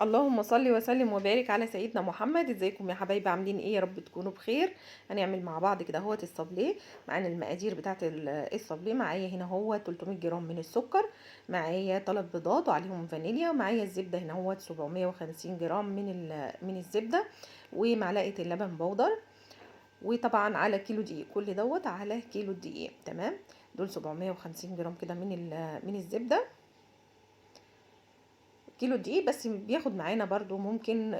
اللهم صل وسلم وبارك على سيدنا محمد. ازيكم يا حبايبي؟ عاملين ايه؟ يا رب تكونوا بخير. هنعمل مع بعض كده اهوت الصابليه. معانا المقادير بتاعه الصابليه. معايا هنا هو 300 جرام من السكر، معايا 3 بيضات وعليهم فانيليا، ومعايا الزبده هنا هو 750 جرام من الزبده، ومعلقه اللبن بودر، وطبعا على كيلو دقيق. كل دوت على كيلو دقيق. تمام. دول 750 جرام كده من الزبده. كيلو دقيق بس بياخد معانا برضو ممكن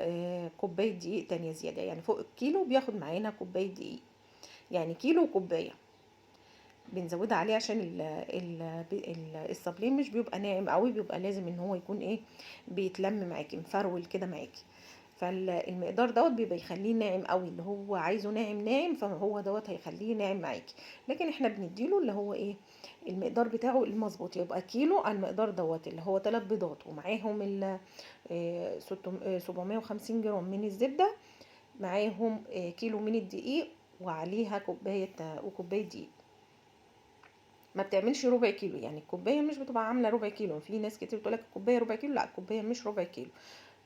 كوباية دقيق تانية زيادة، يعني فوق الكيلو بياخد معانا كوباية دقيق، يعني كيلو وكوباية بنزودها عليه عشان الصابلين مش بيبقى ناعم قوي، بيبقى لازم ان هو يكون ايه، بيتلم معاكي مفرول كده معاكي. فالمقدار دوت بيبقى يخليه ناعم قوي، اللي هو عايزه ناعم ناعم، فهو دوت هيخليه ناعم معاكي. لكن احنا بنديله اللي هو ايه، المقدار بتاعه المظبوط، يبقى كيلو على المقدار دوت اللي هو 3 بيضات، ومعاهم 750 جرام من الزبدة، معاهم كيلو من الدقيق، وعليها كوباية وكوباية دقيق. ما بتعملش ربع كيلو، يعني الكوبايه مش بتبقى عامله ربع كيلو. في ناس كتير بتقول لك الكوبايه ربع كيلو، لا الكوبايه مش ربع كيلو،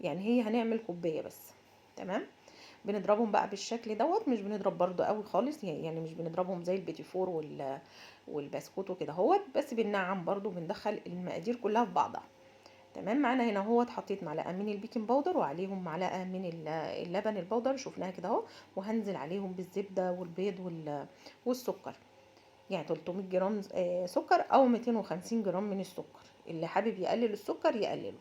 يعني هي هنعمل كوبايه بس. تمام. بنضربهم بقى بالشكل دوت، مش بنضرب برضو قوي خالص، يعني مش بنضربهم زي البيتي فور والبسكوت وكده هوت، بس بننعم برضو، بندخل المقادير كلها في بعضها. تمام. معانا هنا هوت حطيت معلقه من البيكنج باودر، وعليهم معلقه من اللبن البودر، شفناها كده اهو، وهنزل عليهم بالزبده والبيض والسكر، يعني 300 جرام سكر او 250 جرام من السكر. اللي حابب يقلل السكر يقلله.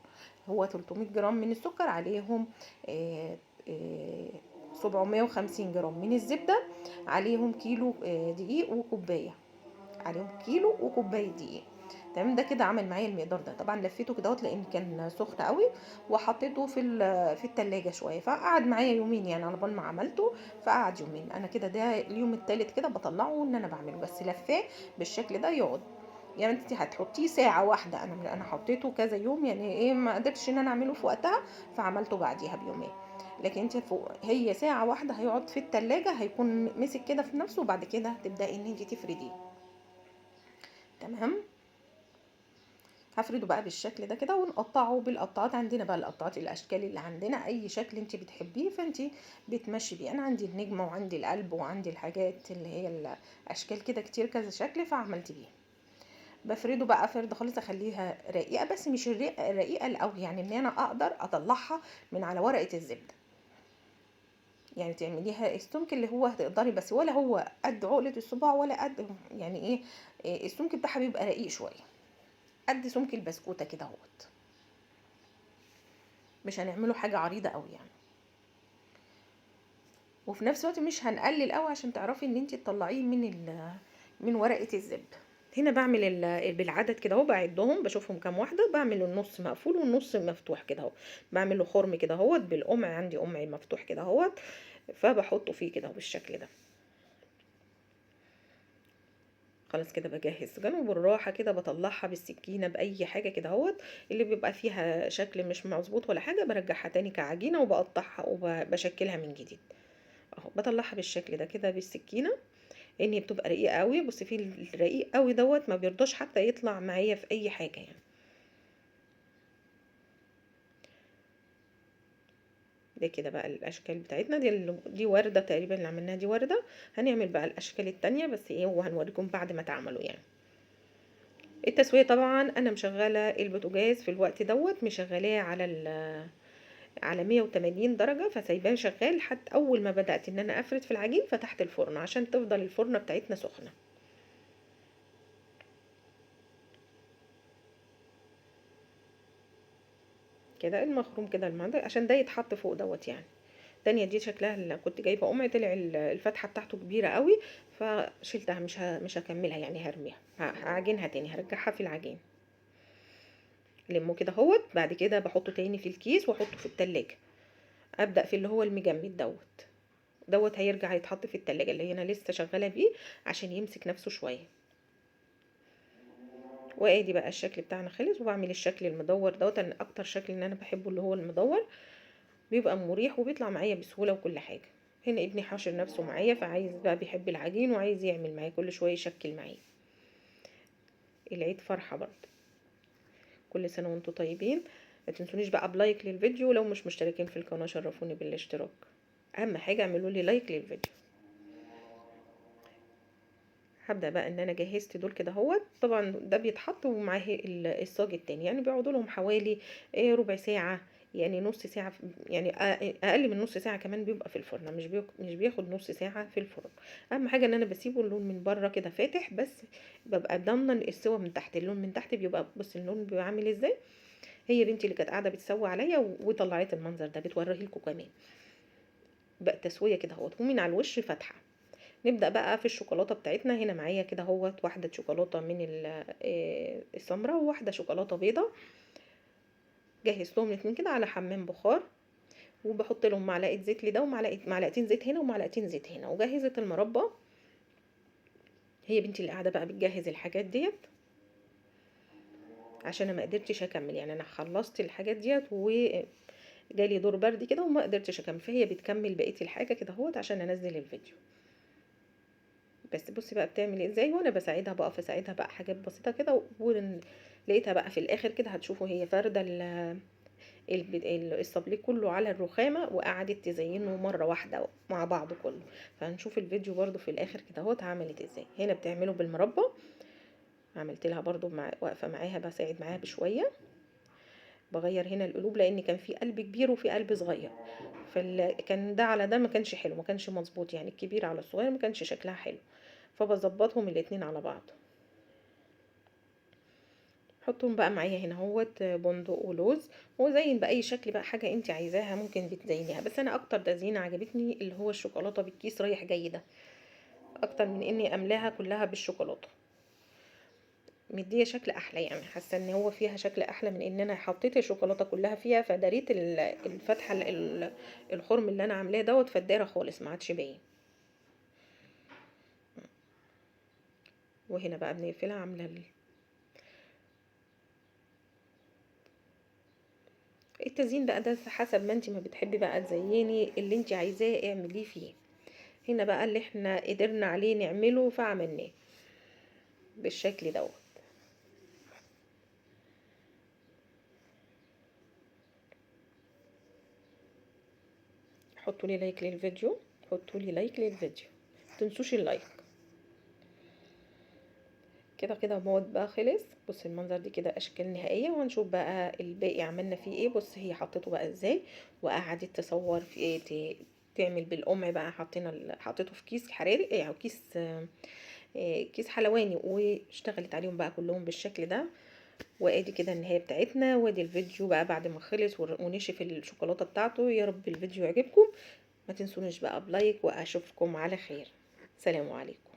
هو 300 جرام من السكر، عليهم آه، آه، 750 جرام من الزبدة، عليهم كيلو دقيق وكوباية، عليهم كيلو وكوباية دقيق. تمام. ده كده عمل معايا المقدار ده. طبعا لفيته كده اهوت لان كان سخن قوي، وحطيته في التلاجة شويه، فقعد معايا يومين، يعني على بال ما عملته فقعد يومين. انا كده ده اليوم التالت كده بطلعه ان انا بعمله، بس لفاه بالشكل ده يقعد. يعني انت هتحطيه ساعه واحده، انا حطيته كذا يوم، يعني ايه، ما قدرتش ان انا اعمله في وقتها، فعملته بعديها بيومين. لكن انت فوق هي ساعه واحده هيقعد في التلاجة، هيكون مسك كده في نفسه، وبعد كده تبداي ان انت تفرديه. تمام. هفرده بقى بالشكل ده كده، ونقطعه بالقطعات. عندنا بقى القطعات، الاشكال اللي عندنا، اي شكل انت بتحبيه فانت بتمشي بيه. انا عندي النجمه وعندي القلب وعندي الحاجات اللي هي الاشكال كده كتير، كذا شكل، فعملت بيه. بفرده بقى فرد خالص، اخليها رقيقه، بس مش الرقيقه القوي، يعني ان انا اقدر اطلعها من على ورقه الزبده. يعني تعمليها السمك اللي هو هتقدري، بس ولا هو قد عقله الصباع ولا قد، يعني ايه، السمك بتاعها بيبقى رقيق شويه، قد سمك البسكوته كده اهوت. مش هنعمله حاجه عريضه قوي يعني، وفي نفس الوقت مش هنقلل قوي عشان تعرفي ان انت تطلعيه من ورقه الزبده. هنا بعمل بالعدد كده اهو، بعدهم بشوفهم كام واحده، بعمل النص مقفول والنص مفتوح كده اهو، بعمل له خرم كده اهوت بالقمع، عندي قمع مفتوح كده اهوت، فبحطه فيه كده بالشكل ده. خلاص كده بجهز جنب، بالراحه كده بطلعها بالسكينه باي حاجه كده اهوت، اللي بيبقى فيها شكل مش مظبوط ولا حاجه برجعها تاني كعجينه، وبقطعها وبشكلها من جديد. اهو بطلعها بالشكل ده كده بالسكينه، لان هي بتبقى رقيقه قوي. بصي في الرقيق قوي دوت ما بيرضاش حتى يطلع معايا في اي حاجه يعني. ده كده بقى الاشكال بتاعتنا دي ورده تقريبا اللي عملناها، دي ورده. هنعمل بقى الاشكال التانية بس ايه، وهنوريكم بعد ما تعملوا يعني. التسويه طبعا انا مشغله البوتاجاز في الوقت دوت، مشغلاه على 180 درجه، فسايباه شغال حتى اول ما بدات ان انا افرد في العجين فتحت الفرن عشان تفضل الفرنه بتاعتنا سخنه. كده المخروم كده المعدل عشان ده يتحط فوق دوت يعني. التانية دي شكلها اللي كنت جايبه قمع، طلع الفتحه بتاعته كبيره قوي، فشيلتها، مش هكملها يعني، هرميها، هعجنها تاني، هرجعها في العجين. لمه كده اهوت، بعد كده بحطه تاني في الكيس واحطه في التلاجة. ابدا في اللي هو المجمد دوت هيرجع يتحط في التلاجة اللي هي انا لسه شغاله بيه عشان يمسك نفسه شويه. وادي بقى الشكل بتاعنا خلص. وبعمل الشكل المدور دوت، انا اكتر شكل ان انا بحبه اللي هو المدور، بيبقى مريح وبيطلع معايا بسهوله وكل حاجه. هنا ابني حاشر نفسه معايا، فعايز بقى، بيحب العجين وعايز يعمل معايا كل شويه يشكل معايا. العيد فرحه برضه. كل سنه وانتم طيبين. ما تنسونيش بقى بلايك للفيديو، لو مش مشتركين في القناه شرفوني بالاشتراك، اهم حاجه اعملوا لي لايك للفيديو. هبدا بقى ان انا جهزت دول كده اهوت. طبعا ده بيتحط ومعاه الصاج التاني، يعني بيقعدوا لهم حوالي ربع ساعه، يعني نص ساعه يعني اقل من نص ساعه كمان بيبقى في الفرن، مش بياخد نص ساعه في الفرن. اهم حاجه ان انا بسيبه اللون من بره كده فاتح، بس ببقى ضامنه السوا من تحت، اللون من تحت بيبقى، بص اللون بيبقى عامل ازاي. هي بنتي اللي كانت قاعده بتسوي عليا وطلعت المنظر ده، بتوريه لكم كمان بقى تسويه كده اهوت، ومن على الوش فاتحه. نبدأ بقى في الشوكولاتة بتاعتنا. هنا معايا كده اهوت واحدة شوكولاتة من السمرة، وواحدة شوكولاتة بيضة. جهزتهم الاتنين كده على حمام بخار، وبحط لهم معلقة زيت لده معلقتين زيت هنا ومعلقتين زيت هنا. وجهزت المربى، هي بنتي اللي قاعدة بقى بتجهز الحاجات ديت، عشان انا ما قدرتش اكمل، يعني انا خلصت الحاجات ديت وجالي دور برد كده وما قدرتش اكمل، فهي بتكمل بقية الحاجة كده اهوت عشان انزل الفيديو. بس بصي بقى بتعمل ازاي، وانا بساعدها بقى، فساعدها بقى حاجات بسيطه كده، ولقيتها بقى في الاخر كده هتشوفوا هي فارده الصابليه كله على الرخامه، وقعدت تزينه مره واحده مع بعضه كله. فهنشوف الفيديو برضو في الاخر كده اهوت عملت ازاي. هنا بتعمله بالمربى، عملت لها برضو واقفه معاها بساعد معاها بشويه، بغير هنا القلوب لان كان في قلب كبير وفي قلب صغير، كان ده على ده ما كانش حلو، ما كانش مظبوط، يعني الكبير على الصغير ما كانش شكلها حلو، فبظبطهم الاتنين على بعض. حطهم بقى معايا هنا اهوت بندق ولوز، وزين باي شكل بقى حاجه انت عايزاها ممكن بتزينيها، بس انا اكتر تزيينه عجبتني اللي هو الشوكولاته بالكيس رايح جاي ده، اكتر من اني املاها كلها بالشوكولاته، مديه شكل احلى، يعني حاسه ان هو فيها شكل احلى من ان انا حطيت الشوكولاته كلها فيها، فداريت الفتحه الخرم اللي انا عاملاه دوت، فالدايره خالص ما عادش باين. وهنا بقى بنقفلها عامله التزيين بقى ده حسب ما انت ما بتحبي بقى تزيني، اللي انت عايزاه اعمليه فيه. هنا بقى اللي احنا قدرنا عليه نعمله فعملناه بالشكل دوت. حطوا لي لايك للفيديو، حطوا لي لايك للفيديو، متنسوش اللايك. كده كده موت بقى خلص. بص المنظر دي كده اشكال نهائيه، وهنشوف بقى الباقي عملنا فيه ايه. بص هي حطيته بقى ازاي، وقعدت تصور في ايه، تعمل بالقمع بقى. حطيته في كيس حراري او كيس حلواني، واشتغلت عليهم بقى كلهم بالشكل ده. وادي كده النهايه بتاعتنا، وادي الفيديو بقى بعد ما خلص ونشف الشوكولاته بتاعته. يا رب الفيديو يعجبكم، ما تنسونيش بقى بلايك، واشوفكم على خير. سلام عليكم.